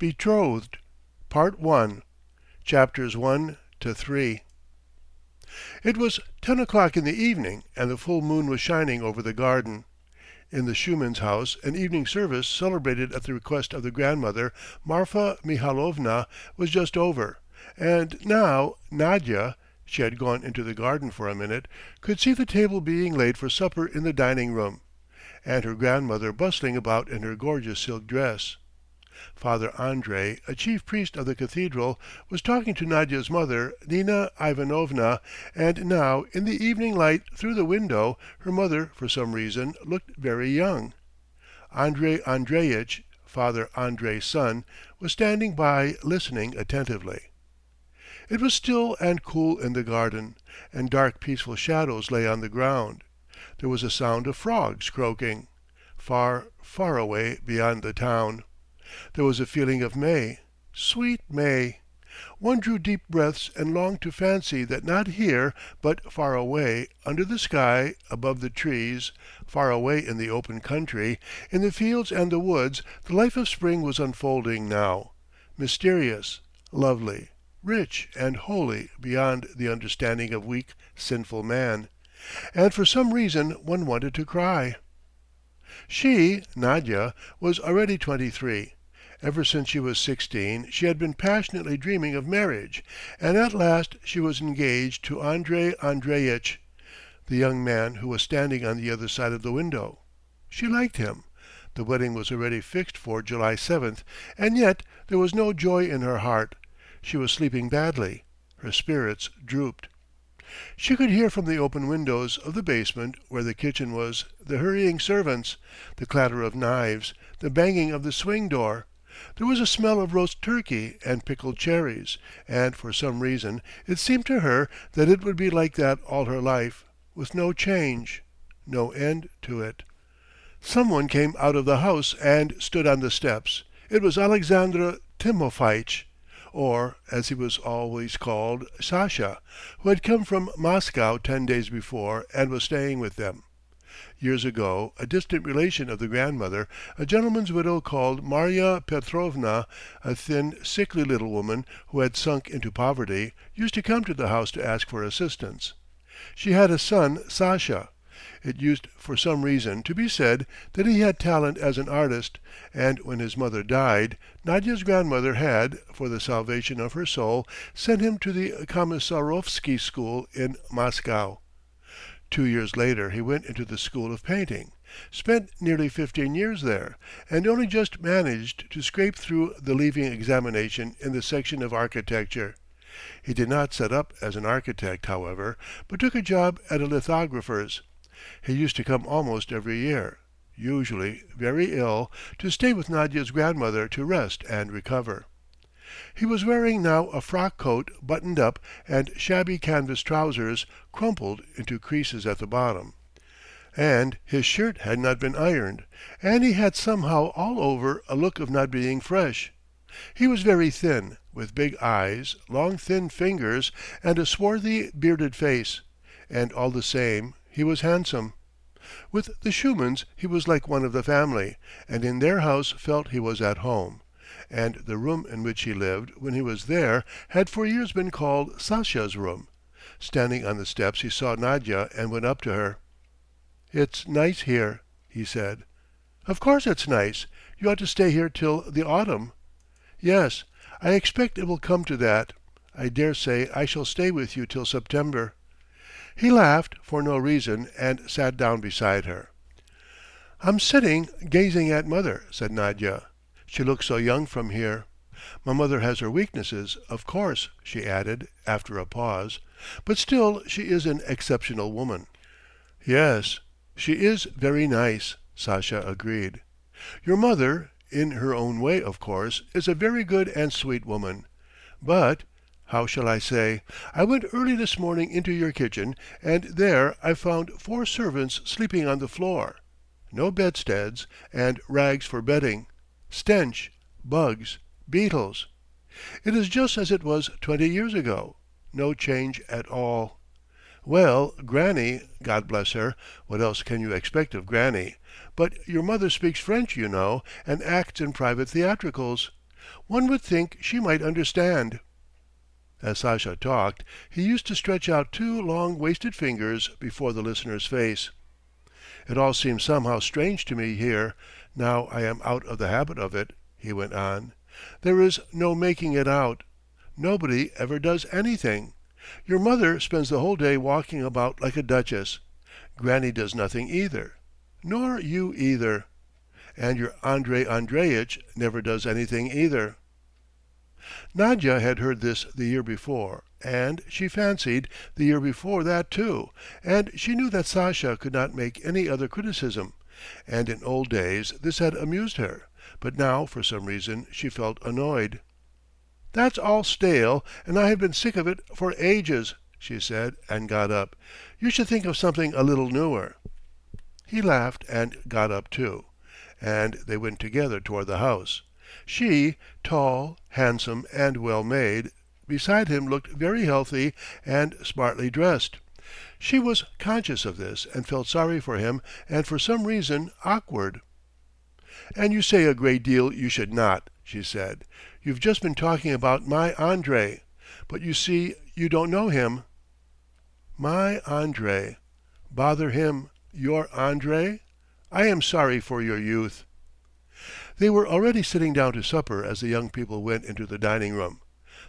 Betrothed, Part 1, Chapters 1 to 3. It was 10 o'clock in the evening, and the full moon was shining over the garden. In the Shumins' house an evening service celebrated at the request of the grandmother, Marfa Mihalovna, was just over, and now Nadya, she had gone into the garden for a minute, could see the table being laid for supper in the dining-room, and her grandmother bustling about in her gorgeous silk dress. Father Andrey, a chief priest of the cathedral, was talking to Nadya's mother, Nina Ivanovna, and now in the evening light through the window her mother, for some reason, looked very young. Andrey Andreitch, Father Andrey's son, was standing by listening attentively. It was still and cool in the garden, and dark peaceful shadows lay on the ground. There was a sound of frogs croaking, far, far away beyond the town. There was a feeling of May, sweet May. One drew deep breaths and longed to fancy that not here, but far away, under the sky, above the trees, far away in the open country, in the fields and the woods, the life of spring was unfolding now, mysterious, lovely, rich and holy beyond the understanding of weak, sinful man. And for some reason one wanted to cry. She, Nadya, was already 23. Ever since she was 16 she had been passionately dreaming of marriage, and at last she was engaged to Andrey Andreitch, the young man who was standing on the other side of the window. She liked him. The wedding was already fixed for July 7th, and yet there was no joy in her heart. She was sleeping badly. Her spirits drooped. She could hear from the open windows of the basement, where the kitchen was, the hurrying servants, the clatter of knives, the banging of the swing door. There was a smell of roast turkey and pickled cherries, and for some reason it seemed to her that it would be like that all her life, with no change, no end to it. Someone came out of the house and stood on the steps. It was Alexandr Timofeitch, or, as he was always called, Sasha, who had come from Moscow 10 days before and was staying with them. Years ago a distant relation of the grandmother, a gentleman's widow called Marya Petrovna, a thin, sickly little woman who had sunk into poverty, used to come to the house to ask for assistance. She had a son, Sasha. It used for some reason to be said that he had talent as an artist, and when his mother died, Nadya's grandmother had, for the salvation of her soul, sent him to the Komissarovsky school in Moscow. 2 years later he went into the school of painting, spent nearly 15 years there, and only just managed to scrape through the leaving examination in the section of architecture. He did not set up as an architect, however, but took a job at a lithographer's. He used to come almost every year, usually very ill, to stay with Nadya's grandmother to rest and recover. He was wearing now a frock coat buttoned up and shabby canvas trousers crumpled into creases at the bottom. And his shirt had not been ironed, and he had somehow all over a look of not being fresh. He was very thin, with big eyes, long thin fingers, and a swarthy bearded face, and all the same he was handsome. With the Shumins he was like one of the family, and in their house felt he was at home. And the room in which he lived when he was there had for years been called Sasha's room. Standing on the steps he saw Nadya and went up to her. "It's nice here," he said. "Of course it's nice. You ought to stay here till the autumn." "Yes, I expect it will come to that. I dare say I shall stay with you till September." He laughed for no reason and sat down beside her. "I'm sitting gazing at mother," said Nadya. "She looks so young from here. My mother has her weaknesses, of course," she added, after a pause, "but still she is an exceptional woman." "Yes, she is very nice," Sasha agreed. "Your mother, in her own way, of course, is a very good and sweet woman. But, how shall I say, I went early this morning into your kitchen, and there I found 4 servants sleeping on the floor, no bedsteads, and rags for bedding. Stench, bugs, beetles. It is just as it was 20 years ago, no change at all. Well, Granny, God bless her, what else can you expect of Granny? But your mother speaks French, you know, and acts in private theatricals. One would think she might understand." As Sasha talked, he used to stretch out two long wasted fingers before the listener's face. "It all seems somehow strange to me here, now I am out of the habit of it," he went on. "There is no making it out. Nobody ever does anything. Your mother spends the whole day walking about like a duchess. Granny does nothing either. Nor you either. And your Andrey Andreitch never does anything either." Nadya had heard this the year before, and, she fancied, the year before that too, and she knew that Sasha could not make any other criticism, and in old days this had amused her, but now for some reason she felt annoyed. "That's all stale, and I have been sick of it for ages," she said, and got up. "You should think of something a little newer." He laughed and got up too, and they went together toward the house. She, tall, handsome, and well made, beside him looked very healthy and smartly dressed. She was conscious of this and felt sorry for him and for some reason awkward. "And you say a great deal you should not," she said. "You've just been talking about my Andrey, but you see you don't know him." "My Andrey. Bother him, your Andrey. I am sorry for your youth." They were already sitting down to supper as the young people went into the dining room.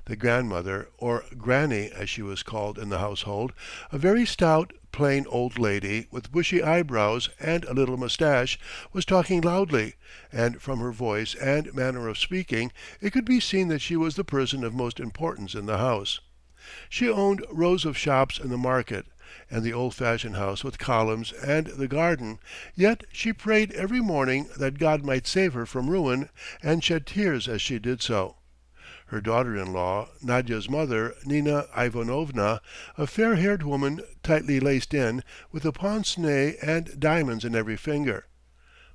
The grandmother, or Granny as she was called in the household, a very stout, plain old lady with bushy eyebrows and a little moustache, was talking loudly, and from her voice and manner of speaking it could be seen that she was the person of most importance in the house. She owned rows of shops in the market, and the old-fashioned house with columns and the garden, yet she prayed every morning that God might save her from ruin, and shed tears as she did so. Her daughter-in-law, Nadya's mother, Nina Ivanovna, a fair-haired woman tightly laced in, with a pince-nez and diamonds in every finger.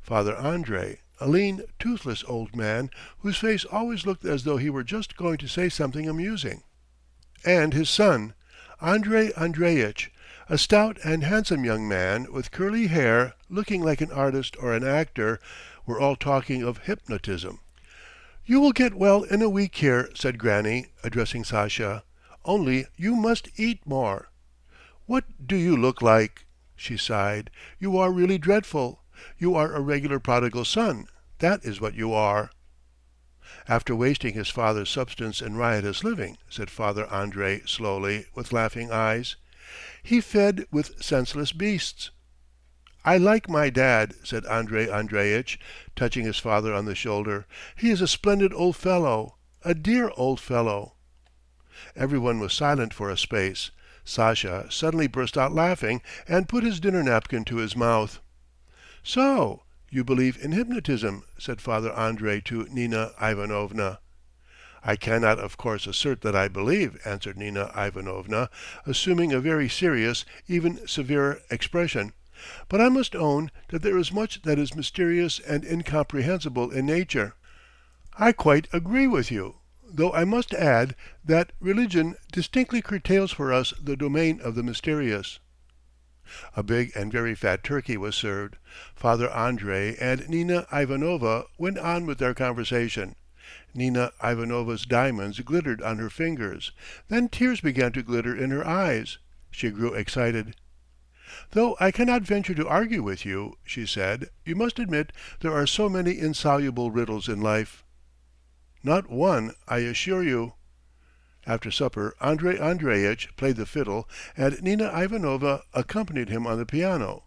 Father Andrey, a lean, toothless old man whose face always looked as though he were just going to say something amusing. And his son, Andrey Andreitch, a stout and handsome young man with curly hair looking like an artist or an actor, were all talking of hypnotism. "You will get well in a week here," said Granny, addressing Sasha. "Only you must eat more." "What do you look like?" she sighed. "You are really dreadful. You are a regular prodigal son, that is what you are." "After wasting his father's substance in riotous living," said Father Andrey slowly, with laughing eyes. "He fed with senseless beasts." "I like my dad," said Andrey Andreitch, touching his father on the shoulder. "He is a splendid old fellow, a dear old fellow." Every one was silent for a space. Sasha suddenly burst out laughing and put his dinner napkin to his mouth. "So you believe in hypnotism," said Father Andrey to Nina Ivanovna. "I cannot of course assert that I believe," answered Nina Ivanovna, assuming a very serious, even severe expression. "But I must own that there is much that is mysterious and incomprehensible in nature." "I quite agree with you, though I must add that religion distinctly curtails for us the domain of the mysterious." A big and very fat turkey was served. Father Andrey and Nina Ivanova went on with their conversation. Nina Ivanova's diamonds glittered on her fingers, then tears began to glitter in her eyes. She grew excited. "Though I cannot venture to argue with you," she said, "you must admit there are so many insoluble riddles in life." "Not one, I assure you." After supper Andrey Andreitch played the fiddle and Nina Ivanova accompanied him on the piano.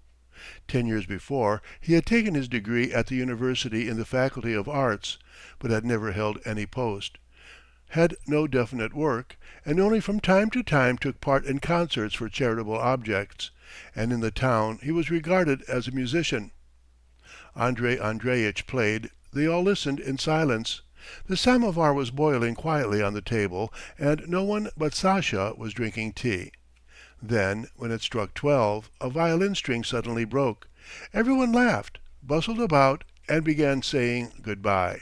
10 years before he had taken his degree at the university in the Faculty of Arts, but had never held any post, had no definite work, and only from time to time took part in concerts for charitable objects, and in the town he was regarded as a musician. Andrey Andreitch played, they all listened in silence. The samovar was boiling quietly on the table and no one but Sasha was drinking tea. Then, when it struck 12, a violin string suddenly broke. Everyone laughed, bustled about, and began saying good-bye.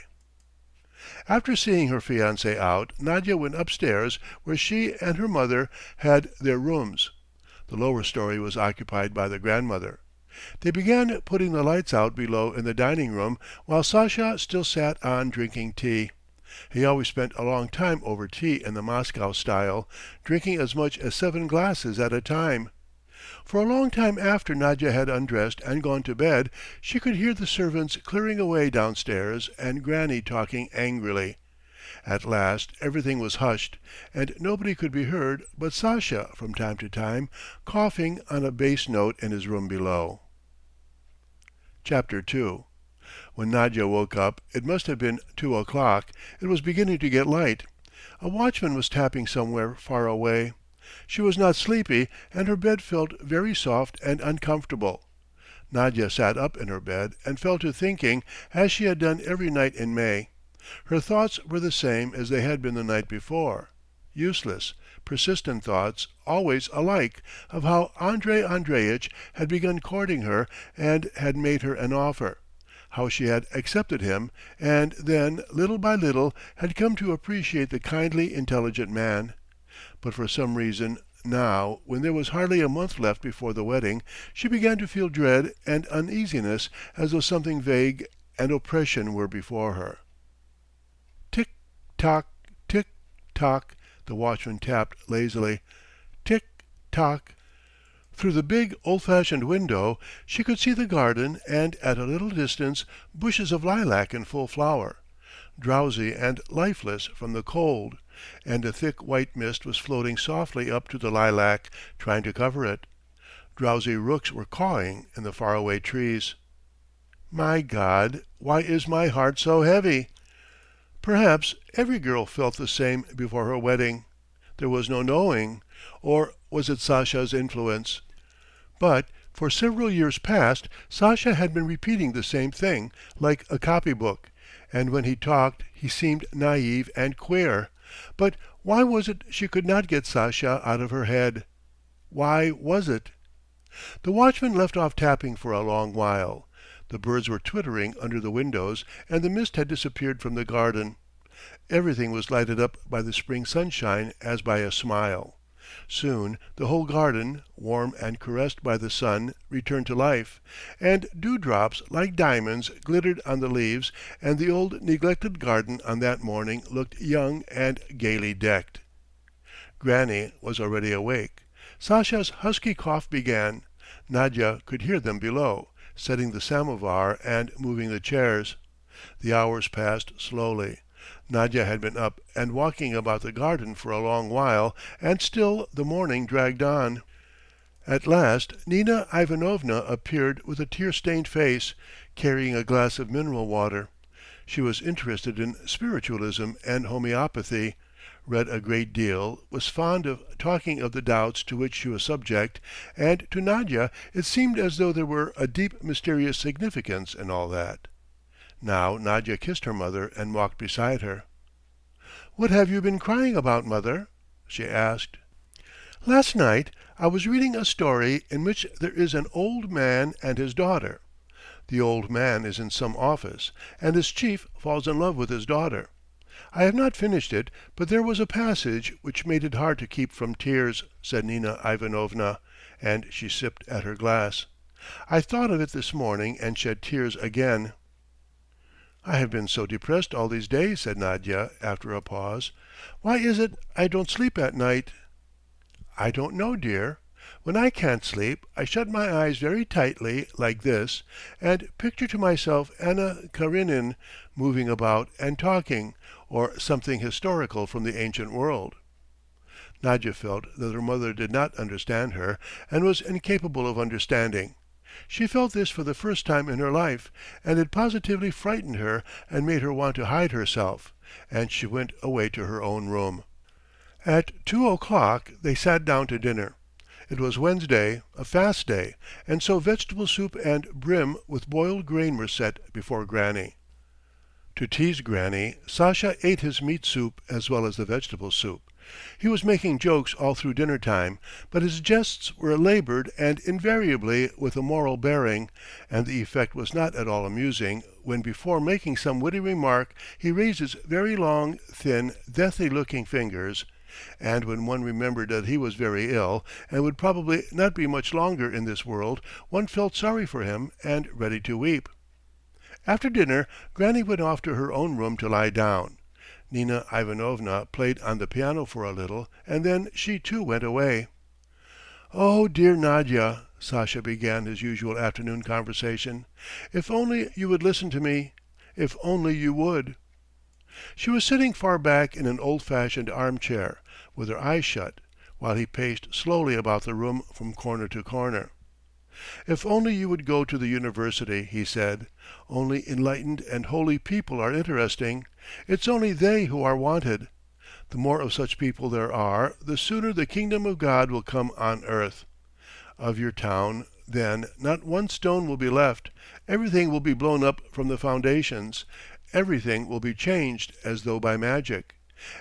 After seeing her fiancé out, Nadya went upstairs where she and her mother had their rooms. The lower story was occupied by the grandmother. They began putting the lights out below in the dining room, while Sasha still sat on drinking tea. He always spent a long time over tea in the Moscow style, drinking as much as 7 glasses at a time. For a long time after Nadya had undressed and gone to bed, she could hear the servants clearing away downstairs and Granny talking angrily. At last everything was hushed, and nobody could be heard but Sasha from time to time, coughing on a bass note in his room below. Chapter 2. When Nadya woke up, it must have been 2 o'clock. It was beginning to get light. A watchman was tapping somewhere far away. She was not sleepy, and her bed felt very soft and uncomfortable. Nadya sat up in her bed and fell to thinking, as she had done every night in May. Her thoughts were the same as they had been the night before, useless, persistent thoughts, always alike, of how Andrey Andreitch had begun courting her and had made her an offer, how she had accepted him, and then, little by little, had come to appreciate the kindly, intelligent man. But for some reason, now, when there was hardly a month left before the wedding, she began to feel dread and uneasiness, as though something vague and oppression were before her. Tick tock, tick tock, the watchman tapped lazily. Tick tock. Through the big old-fashioned window she could see the garden and at a little distance bushes of lilac in full flower, drowsy and lifeless from the cold, and a thick white mist was floating softly up to the lilac, trying to cover it. Drowsy rooks were cawing in the far-away trees. My God, why is my heart so heavy? Perhaps every girl felt the same before her wedding. There was no knowing. Or was it Sasha's influence? But for several years past Sasha had been repeating the same thing, like a copybook, and when he talked he seemed naive and queer. But why was it she could not get Sasha out of her head? Why was it? The watchman left off tapping for a long while. The birds were twittering under the windows, and the mist had disappeared from the garden. Everything was lighted up by the spring sunshine as by a smile. Soon the whole garden, warm and caressed by the sun, returned to life, and dewdrops like diamonds glittered on the leaves, and the old neglected garden on that morning looked young and gaily decked. Granny was already awake. Sasha's husky cough began. Nadya could hear them below, setting the samovar and moving the chairs. The hours passed slowly. Nadya had been up and walking about the garden for a long while, and still the morning dragged on. At last Nina Ivanovna appeared with a tear-stained face, carrying a glass of mineral water. She was interested in spiritualism and homeopathy, read a great deal, was fond of talking of the doubts to which she was subject, and to Nadya it seemed as though there were a deep mysterious significance in all that. Now Nadya kissed her mother and walked beside her. "What have you been crying about, mother?" she asked. "Last night I was reading a story in which there is an old man and his daughter. The old man is in some office, and his chief falls in love with his daughter. I have not finished it, but there was a passage which made it hard to keep from tears," said Nina Ivanovna, and she sipped at her glass. "I thought of it this morning and shed tears again." "I have been so depressed all these days," said Nadya after a pause. "Why is it I don't sleep at night?" "I don't know, dear. When I can't sleep I shut my eyes very tightly, like this, and picture to myself Anna Karenin moving about and talking, or something historical from the ancient world." Nadya felt that her mother did not understand her, and was incapable of understanding. She felt this for the first time in her life, and it positively frightened her and made her want to hide herself, and she went away to her own room. At 2 o'clock they sat down to dinner. It was Wednesday, a fast day, and so vegetable soup and brim with boiled grain were set before Granny. To tease Granny, Sasha ate his meat soup as well as the vegetable soup. He was making jokes all through dinner time, but his jests were laboured and invariably with a moral bearing, and the effect was not at all amusing when before making some witty remark he raised his very long, thin, deathly-looking fingers, and when one remembered that he was very ill and would probably not be much longer in this world, one felt sorry for him and ready to weep. After dinner Granny went off to her own room to lie down. Nina Ivanovna played on the piano for a little, and then she too went away. "Oh, dear Nadya," Sasha began his usual afternoon conversation. "If only you would listen to me! If only you would!" She was sitting far back in an old-fashioned armchair, with her eyes shut, while he paced slowly about the room from corner to corner. "If only you would go to the university," he said. "Only enlightened and holy people are interesting. It's only they who are wanted. The more of such people there are, the sooner the kingdom of God will come on earth. Of your town, then, not one stone will be left. Everything will be blown up from the foundations. Everything will be changed as though by magic.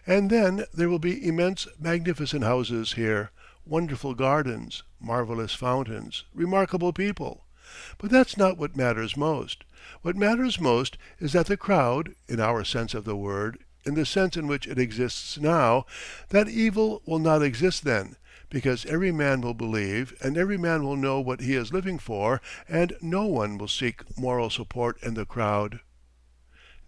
And then there will be immense, magnificent houses here, wonderful gardens, marvellous fountains, remarkable people. But that's not what matters most. What matters most is that the crowd, in our sense of the word, in the sense in which it exists now, that evil will not exist then, because every man will believe and every man will know what he is living for, and no one will seek moral support in the crowd.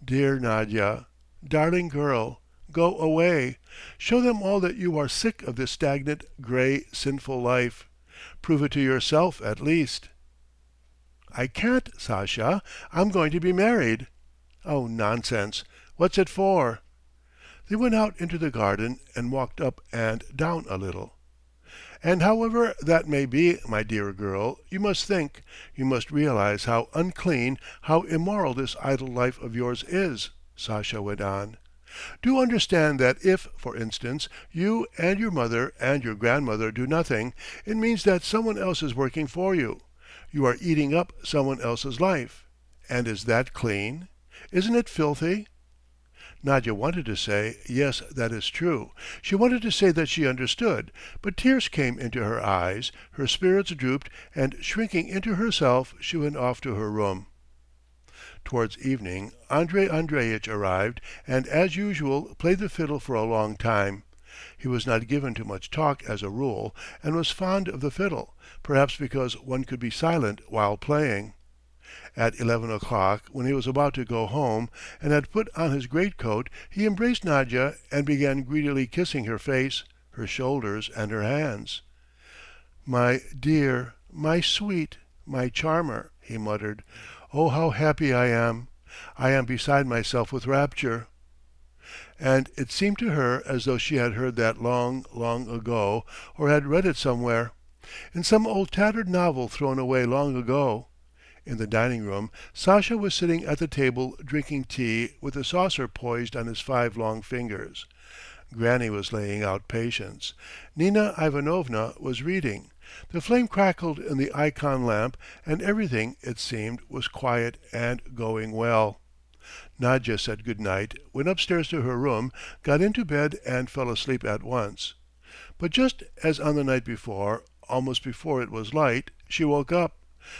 Dear Nadya, darling girl, go away. Show them all that you are sick of this stagnant, grey, sinful life. Prove it to yourself at least." "I can't, Sasha. I'm going to be married." "Oh, nonsense. What's it for?" They went out into the garden and walked up and down a little. "And however that may be, my dear girl, you must think, you must realize how unclean, how immoral this idle life of yours is," Sasha went on. "Do understand that if, for instance, you and your mother and your grandmother do nothing, it means that someone else is working for you. You are eating up someone else's life. And is that clean? Isn't it filthy?" Nadya wanted to say, "Yes, that is true." She wanted to say that she understood, but tears came into her eyes, her spirits drooped, and shrinking into herself she went off to her room. Towards evening Andrey Andreitch arrived and as usual played the fiddle for a long time. He was not given to much talk as a rule, and was fond of the fiddle, perhaps because one could be silent while playing. At 11 o'clock, when he was about to go home, and had put on his greatcoat, he embraced Nadya and began greedily kissing her face, her shoulders, and her hands. "My dear, my sweet, my charmer," he muttered. "Oh, how happy I am! I am beside myself with rapture." And it seemed to her as though she had heard that long, long ago, or had read it somewhere, in some old tattered novel thrown away long ago. In the dining room Sasha was sitting at the table drinking tea with the saucer poised on his 5 long fingers. Granny was laying out patience. Nina Ivanovna was reading. The flame crackled in the ikon lamp, and everything, it seemed, was quiet and going well. Nadya said good night, went upstairs to her room, got into bed and fell asleep at once. But just as on the night before, almost before it was light, she woke up.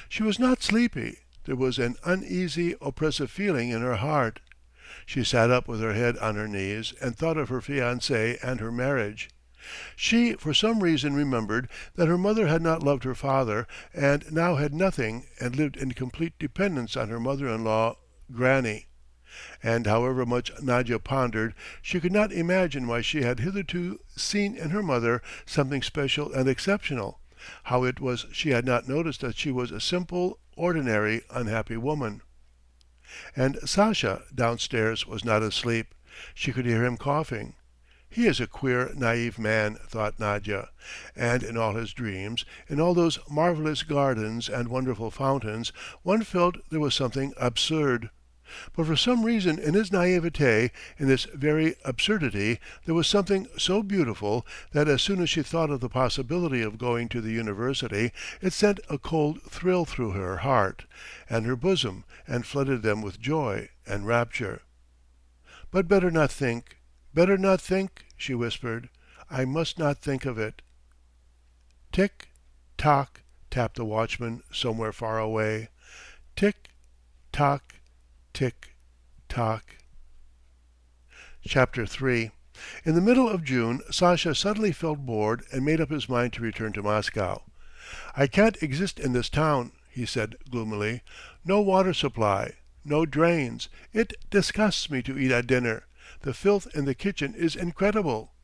She was not sleepy. There was an uneasy, oppressive feeling in her heart. She sat up with her head on her knees and thought of her fiancé and her marriage. She for some reason remembered that her mother had not loved her father, and now had nothing and lived in complete dependence on her mother-in-law, Granny. And however much Nadya pondered, she could not imagine why she had hitherto seen in her mother something special and exceptional, how it was she had not noticed that she was a simple, ordinary, unhappy woman. And Sasha downstairs was not asleep. She could hear him coughing. "He is a queer, naïve man," thought Nadya, and in all his dreams, in all those marvellous gardens and wonderful fountains, one felt there was something absurd. But for some reason in his naïveté, in this very absurdity, there was something so beautiful that as soon as she thought of the possibility of going to the university, it sent a cold thrill through her heart and her bosom and flooded them with joy and rapture. "But better not think," she whispered. "I must not think of it." Tick, tock, tapped the watchman somewhere far away. Tick, tock, tick, tock. Chapter 3 In the middle of June Sasha suddenly felt bored and made up his mind to return to Moscow. "I can't exist in this town," he said gloomily. "No water supply, no drains. It disgusts me to eat at dinner. The filth in the kitchen is incredible."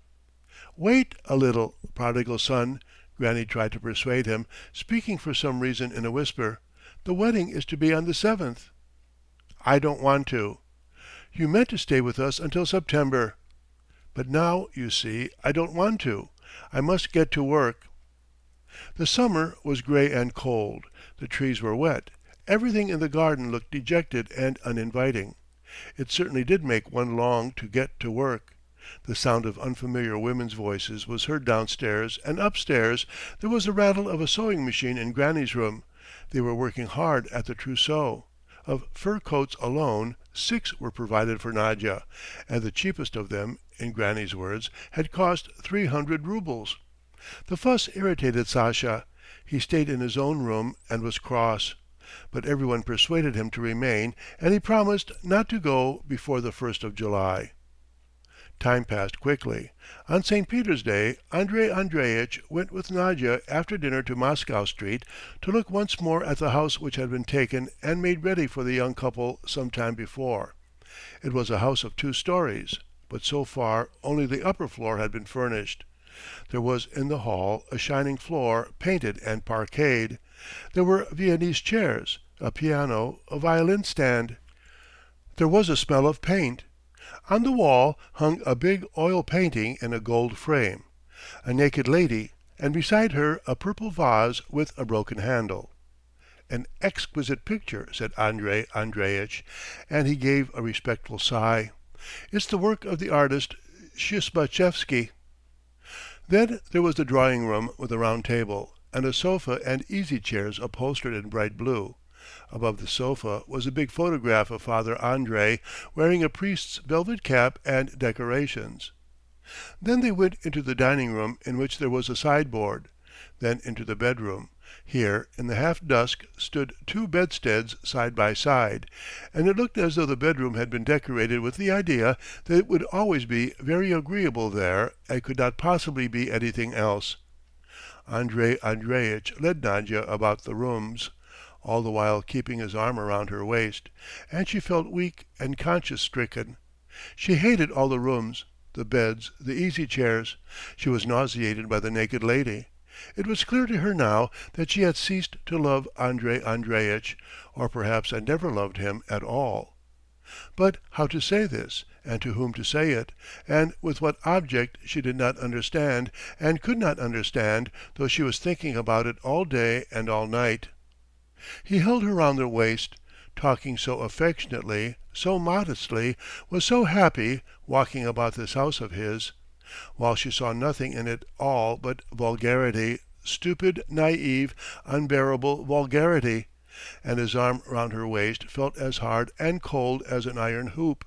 "Wait a little, prodigal son," Granny tried to persuade him, speaking for some reason in a whisper. "The wedding is to be on the 7th." "I don't want to." "You meant to stay with us until September." "But now, you see, I don't want to. I must get to work." The summer was grey and cold. The trees were wet. Everything in the garden looked dejected and uninviting. It certainly did make one long to get to work. The sound of unfamiliar women's voices was heard downstairs, and upstairs there was the rattle of a sewing machine in Granny's room. They were working hard at the trousseau. Of fur coats alone 6 were provided for Nadya, and the cheapest of them, in Granny's words, had cost 300 roubles. The fuss irritated Sasha. He stayed in his own room and was cross. But everyone persuaded him to remain, and he promised not to go before the 1st of July. Time passed quickly. On St. Peter's Day, Andrey Andreitch went with Nadya after dinner to Moscow Street to look once more at the house which had been taken and made ready for the young couple some time before. It was a house of 2 stories, but so far only the upper floor had been furnished. There was in the hall a shining floor painted and parquetted. There were Viennese chairs, a piano, a violin stand. There was a smell of paint. On the wall hung a big oil painting in a gold frame, a naked lady, and beside her a purple vase with a broken handle. "An exquisite picture," said Andrey Andreitch, and he gave a respectful sigh. "It's the work of the artist Shismatchevsky." Then there was the drawing room with a round table, and a sofa and easy chairs upholstered in bright blue. Above the sofa was a big photograph of Father Andrey wearing a priest's velvet cap and decorations. Then they went into the dining room in which there was a sideboard, then into the bedroom. Here in the half dusk stood 2 bedsteads side by side, and it looked as though the bedroom had been decorated with the idea that it would always be very agreeable there and could not possibly be anything else. Andrey Andreitch led Nadya about the rooms, all the while keeping his arm around her waist, and she felt weak and conscience-stricken. She hated all the rooms, the beds, the easy chairs. She was nauseated by the naked lady. It was clear to her now that she had ceased to love Andrey Andreitch, or perhaps had never loved him at all. But how to say this, and to whom to say it, and with what object she did not understand, and could not understand, though she was thinking about it all day and all night. He held her round the waist, talking so affectionately, so modestly, was so happy, walking about this house of his, while she saw nothing in it all but vulgarity, stupid, naïve, unbearable vulgarity, and his arm round her waist felt as hard and cold as an iron hoop.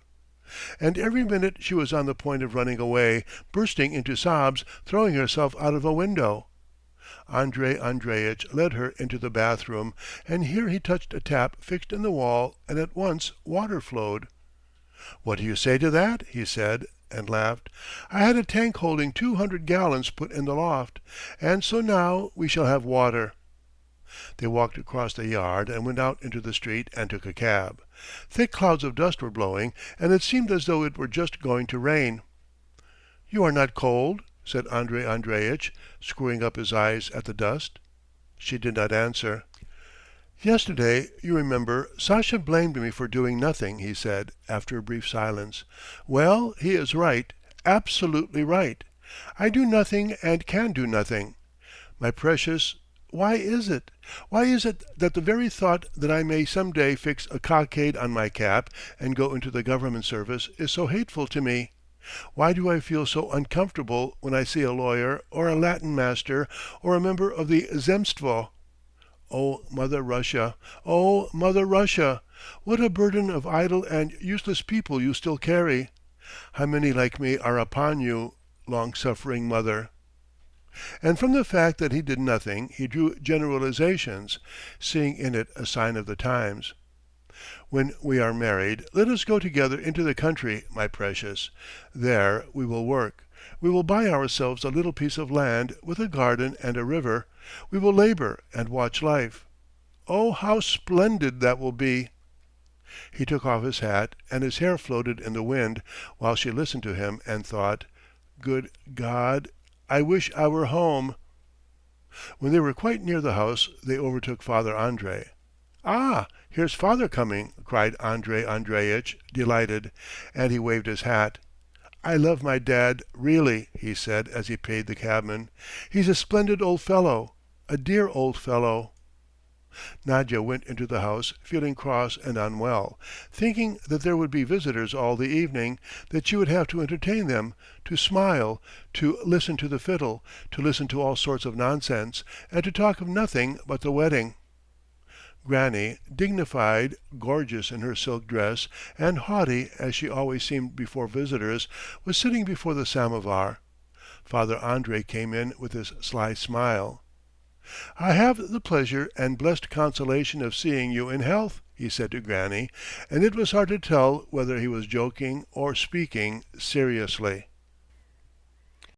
And every minute she was on the point of running away, bursting into sobs, throwing herself out of a window. Andrey Andreitch led her into the bathroom, and here he touched a tap fixed in the wall, and at once water flowed. "What do you say to that?" he said, and laughed. "I had a tank holding 200 gallons put in the loft, and so now we shall have water." They walked across the yard and went out into the street and took a cab. Thick clouds of dust were blowing, and it seemed as though it were just going to rain. "You are not cold?" said Andrey Andreitch, screwing up his eyes at the dust. She did not answer. "Yesterday, you remember, Sasha blamed me for doing nothing," he said, after a brief silence. "Well, he is right, absolutely right. I do nothing and can do nothing. My precious, why is it? Why is it that the very thought that I may some day fix a cockade on my cap and go into the government service is so hateful to me? Why do I feel so uncomfortable when I see a lawyer or a Latin master or a member of the Zemstvo? Oh, Mother Russia! Oh, Mother Russia! What a burden of idle and useless people you still carry! How many like me are upon you, long-suffering mother!" And from the fact that he did nothing he drew generalizations, seeing in it a sign of the times. "When we are married, let us go together into the country, my precious. There we will work. We will buy ourselves a little piece of land with a garden and a river. We will labor and watch life. Oh, how splendid that will be!" He took off his hat, and his hair floated in the wind, while she listened to him and thought, "Good God, I wish I were home." When they were quite near the house they overtook Father Andrey. "Ah, here's father coming!" cried Andrey Andreitch, delighted, and he waved his hat. "I love my dad, really," he said as he paid the cabman. "He's a splendid old fellow, a dear old fellow." Nadya went into the house feeling cross and unwell, thinking that there would be visitors all the evening, that she would have to entertain them, to smile, to listen to the fiddle, to listen to all sorts of nonsense, and to talk of nothing but the wedding. Granny, dignified, gorgeous in her silk dress, and haughty as she always seemed before visitors, was sitting before the samovar. Father Andrey came in with his sly smile. "I have the pleasure and blessed consolation of seeing you in health," he said to Granny, and it was hard to tell whether he was joking or speaking seriously.